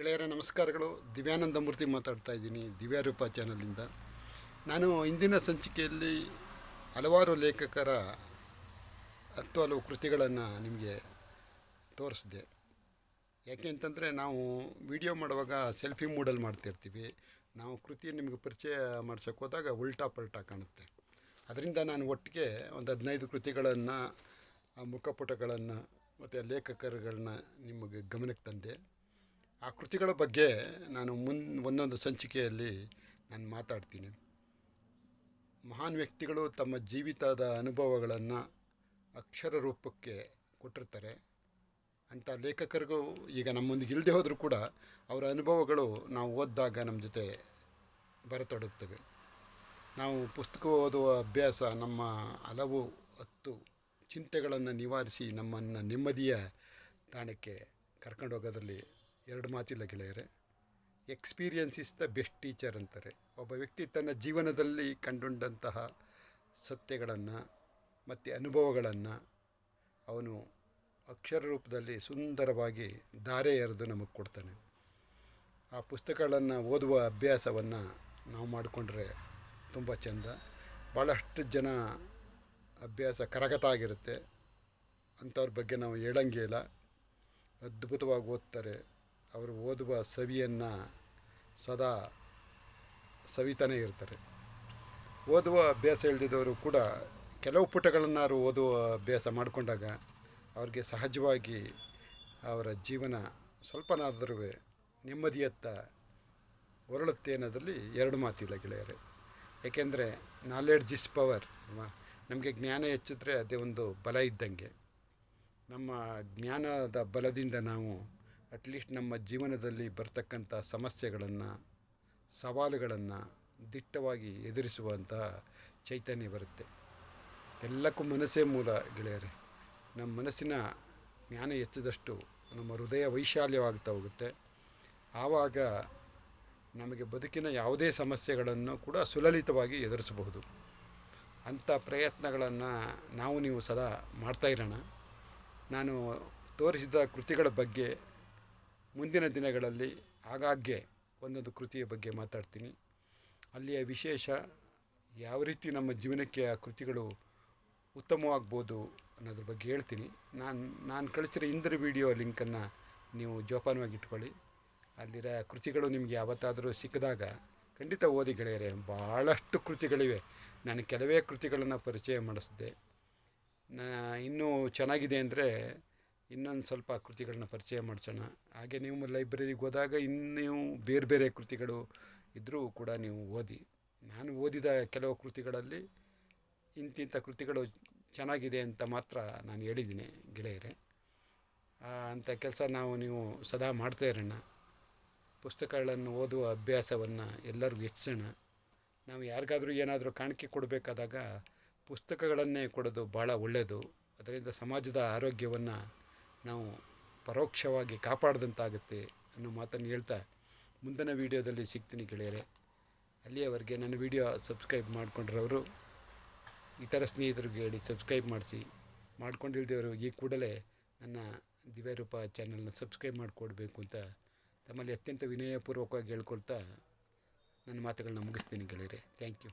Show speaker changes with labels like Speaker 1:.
Speaker 1: ಗೆಳೆಯರ ನಮಸ್ಕಾರಗಳು. ದಿವ್ಯಾನಂದ ಮೂರ್ತಿ ಮಾತಾಡ್ತಾ ಇದ್ದೀನಿ ದಿವ್ಯಾರೂಪ ಚಾನಲಿಂದ. ನಾನು ಇಂದಿನ ಸಂಚಿಕೆಯಲ್ಲಿ ಹಲವಾರು ಲೇಖಕರ ಹಲವು ಕೃತಿಗಳನ್ನು ನಿಮಗೆ ತೋರಿಸಿದೆ. ಯಾಕೆ ಅಂತಂದರೆ ನಾವು ವಿಡಿಯೋ ಮಾಡುವಾಗ ಸೆಲ್ಫಿ ಮೂಡಲ್ಲಿ ಮಾಡ್ತಿರ್ತೀವಿ. ನಾವು ಕೃತಿ ನಿಮಗೆ ಪರಿಚಯ ಮಾಡ್ಸೋಕೆ ಹೋದಾಗ ಉಲ್ಟಾ ಪಲ್ಟಾ ಕಾಣುತ್ತೆ. ಅದರಿಂದ ನಾನು ಒಟ್ಟಿಗೆ ಒಂದು 15 ಕೃತಿಗಳನ್ನು, ಆ ಮುಖಪುಟಗಳನ್ನು ಮತ್ತು ಲೇಖಕರುಗಳನ್ನ ನಿಮಗೆ ಗಮನಕ್ಕೆ ತಂದೆ. ಆ ಕೃತಿಗಳ ಬಗ್ಗೆ ನಾನು ಒಂದೊಂದು ಸಂಚಿಕೆಯಲ್ಲಿ ನಾನು ಮಾತಾಡ್ತೀನಿ. ಮಹಾನ್ ವ್ಯಕ್ತಿಗಳು ತಮ್ಮ ಜೀವಿತದ ಅನುಭವಗಳನ್ನು ಅಕ್ಷರ ರೂಪಕ್ಕೆ ಕೊಟ್ಟಿರ್ತಾರೆ. ಅಂಥ ಲೇಖಕರಿಗೂ ಈಗ ನಮ್ಮೊಂದಿಗೆ ಇಲ್ಲದೆ ಹೋದರೂ ಕೂಡ ಅವರ ಅನುಭವಗಳು ನಾವು ಓದಿದಾಗ ನಮ್ಮ ಜೊತೆ ಬರತೊಡಗುತ್ತವೆ. ನಾವು ಪುಸ್ತಕ ಓದುವ ಅಭ್ಯಾಸ ನಮ್ಮ ಹಲವು ಚಿಂತೆಗಳನ್ನು ನಿವಾರಿಸಿ ನಮ್ಮನ್ನು ನೆಮ್ಮದಿಯ ತಾಣಕ್ಕೆ ಕರ್ಕೊಂಡೋಗೋದ್ರಲ್ಲಿ ಎರಡು ಮಾತಿಲ್ಲ ಗೆಳೆಯರೆ. Experience is the best teacher ಅಂತಾರೆ. ಒಬ್ಬ ವ್ಯಕ್ತಿ ತನ್ನ ಜೀವನದಲ್ಲಿ ಕಂಡುಕೊಂಡಂತಹ ಸತ್ಯಗಳನ್ನು ಮತ್ತು ಅನುಭವಗಳನ್ನು ಅವನು ಅಕ್ಷರ ರೂಪದಲ್ಲಿ ಸುಂದರವಾಗಿ ಧಾರೆ ಎರೆದು ನಮಗೆ ಕೊಡ್ತಾನೆ. ಆ ಪುಸ್ತಕಗಳನ್ನು ಓದುವ ಅಭ್ಯಾಸವನ್ನು ನಾವು ಮಾಡಿಕೊಂಡ್ರೆ ತುಂಬ ಚೆಂದ. ಭಾಳಷ್ಟು ಜನ ಅಭ್ಯಾಸ ಕರಗತ ಆಗಿರುತ್ತೆ. ಅಂಥವ್ರ ಬಗ್ಗೆ ನಾವು ಹೇಳಂಗೇ ಇಲ್ಲ. ಅದ್ಭುತವಾಗಿ ಓದ್ತಾರೆ. ಅವರು ಓದುವ ಸವಿಯನ್ನು ಸದಾ ಸವಿತಾನೇ ಇರ್ತಾರೆ. ಓದುವ ಅಭ್ಯಾಸ ಇಲ್ಲದಿದ್ದವರು ಕೂಡ ಕೆಲವು ಪುಟಗಳನ್ನಾರು ಓದುವ ಅಭ್ಯಾಸ ಮಾಡಿಕೊಂಡಾಗ ಅವ್ರಿಗೆ ಸಹಜವಾಗಿ ಅವರ ಜೀವನ ಸ್ವಲ್ಪನಾದರೂ ನೆಮ್ಮದಿಯತ್ತ ಹೊರಳುತ್ತೆ ಅನ್ನೋದ್ರಲ್ಲಿ ಎರಡು ಮಾತಿಲ್ಲ ಗೆಳೆಯರೆ. ಏಕೆಂದರೆ ನಾಲೆಡ್ಜ್ ಇಸ್ ಪವರ್. ನಮಗೆ ಜ್ಞಾನ ಹೆಚ್ಚಿದ್ರೆ ಅದೇ ಒಂದು ಬಲ ಇದ್ದಂಗೆ. ನಮ್ಮ ಜ್ಞಾನದ ಬಲದಿಂದ ನಾವು ಅಟ್ಲೀಸ್ಟ್ ನಮ್ಮ ಜೀವನದಲ್ಲಿ ಬರ್ತಕ್ಕಂಥ ಸಮಸ್ಯೆಗಳನ್ನು, ಸವಾಲುಗಳನ್ನು ದಿಟ್ಟವಾಗಿ ಎದುರಿಸುವಂತಹ ಚೈತನ್ಯ ಬರುತ್ತೆ. ಎಲ್ಲಕ್ಕೂ ಮನಸ್ಸೇ ಮೂಲ ಗೆಳೆಯರೆ. ನಮ್ಮ ಮನಸ್ಸಿನ ಜ್ಞಾನ ಹೆಚ್ಚಿದಷ್ಟು ನಮ್ಮ ಹೃದಯ ವೈಶಾಲ್ಯವಾಗ್ತಾ ಹೋಗುತ್ತೆ. ಆವಾಗ ನಮಗೆ ಬದುಕಿನ ಯಾವುದೇ ಸಮಸ್ಯೆಗಳನ್ನು ಕೂಡ ಸುಲಲಿತವಾಗಿ ಎದುರಿಸಬಹುದು. ಅಂಥ ಪ್ರಯತ್ನಗಳನ್ನು ನೀವು ಸದಾ ಮಾಡ್ತಾಯಿರೋಣ. ನಾನು ತೋರಿಸಿದ ಕೃತಿಗಳ ಬಗ್ಗೆ ಮುಂದಿನ ದಿನಗಳಲ್ಲಿ ಆಗಾಗ್ಗೆ ಒಂದೊಂದು ಕೃತಿಯ ಬಗ್ಗೆ ಮಾತಾಡ್ತೀನಿ. ಅಲ್ಲಿಯ ವಿಶೇಷ ಯಾವ ರೀತಿ ನಮ್ಮ ಜೀವನಕ್ಕೆ ಆ ಕೃತಿಗಳು ಉತ್ತಮವಾಗ್ಬೋದು ಅನ್ನೋದ್ರ ಬಗ್ಗೆ ಹೇಳ್ತೀನಿ. ನಾನು ಕಳಿಸಿರೋ ಹಿಂದಿನ ವಿಡಿಯೋ ಲಿಂಕನ್ನು ನೀವು ಜೋಪಾನವಾಗಿ ಇಟ್ಕೊಳ್ಳಿ. ಅಲ್ಲಿರೋ ಕೃತಿಗಳು ನಿಮಗೆ ಯಾವತ್ತಾದರೂ ಸಿಕ್ಕಿದಾಗ ಖಂಡಿತ ಓದಿ ಗೆಳೆಯರೆ. ಭಾಳಷ್ಟು ಕೃತಿಗಳಿವೆ. ನಾನು ಕೆಲವೇ ಕೃತಿಗಳನ್ನು ಪರಿಚಯ ಮಾಡಿಸಿದೆ. ಇನ್ನೂ ಚೆನ್ನಾಗಿದೆ ಅಂದರೆ ಇನ್ನೊಂದು ಸ್ವಲ್ಪ ಕೃತಿಗಳನ್ನ ಪರಿಚಯ ಮಾಡಿಸೋಣ. ಹಾಗೆ ನೀವು ಲೈಬ್ರರಿಗೆ ಹೋದಾಗ ಇನ್ನೂ ಬೇರೆ ಬೇರೆ ಕೃತಿಗಳು ಇದ್ದರೂ ಕೂಡ ನೀವು ಓದಿ. ನಾನು ಓದಿದ ಕೆಲವು ಕೃತಿಗಳಲ್ಲಿ ಇಂತಿಂಥ ಕೃತಿಗಳು ಚೆನ್ನಾಗಿದೆ ಅಂತ ಮಾತ್ರ ನಾನು ಹೇಳಿದ್ದೀನಿ ಗೆಳೆಯರೆ. ಅಂಥ ಕೆಲಸ ನೀವು ಸದಾ ಮಾಡ್ತಾ ಇರೋಣ. ಪುಸ್ತಕಗಳನ್ನು ಓದುವ ಅಭ್ಯಾಸವನ್ನು ಎಲ್ಲರಿಗೂ ಹೆಚ್ಚಿಸೋಣ. ನಾವು ಯಾರಿಗಾದರೂ ಏನಾದರೂ ಕಾಣಿಕೆ ಕೊಡಬೇಕಾದಾಗ ಪುಸ್ತಕಗಳನ್ನೇ ಕೊಡೋದು ಭಾಳ ಒಳ್ಳೆಯದು. ಅದರಿಂದ ಸಮಾಜದ ಆರೋಗ್ಯವನ್ನು ನಾವು ಪರೋಕ್ಷವಾಗಿ ಕಾಪಾಡಿದಂತಾಗುತ್ತೆ ಅನ್ನೋ ಮಾತನ್ನು ಹೇಳ್ತಾ ಮುಂದಿನ ವೀಡಿಯೋದಲ್ಲಿ ಸಿಗ್ತೀನಿ ಗೆಳೆಯರೆ. ಅಲ್ಲಿಯವರೆಗೆ ನನ್ನ ವೀಡಿಯೋ ಸಬ್ಸ್ಕ್ರೈಬ್ ಮಾಡಿಕೊಂಡ್ರವರು ಇತರ ಸ್ನೇಹಿತರಿಗೆ ಹೇಳಿ ಸಬ್ಸ್ಕ್ರೈಬ್ ಮಾಡಿಸಿ. ಮಾಡ್ಕೊಂಡಿಲ್ದೇವರು ಈ ಕೂಡಲೇ ನನ್ನ ದಿವ್ಯರೂಪ ಚಾನಲ್ನ ಸಬ್ಸ್ಕ್ರೈಬ್ ಮಾಡಿಕೊಡ್ಬೇಕು ಅಂತ ತಮ್ಮಲ್ಲಿ ಅತ್ಯಂತ ವಿನಯಪೂರ್ವಕವಾಗಿ ಹೇಳ್ಕೊಳ್ತಾ ನನ್ನ ಮಾತುಗಳನ್ನ ಮುಗಿಸ್ತೀನಿ ಗೆಳೆಯರೆ. Thank you.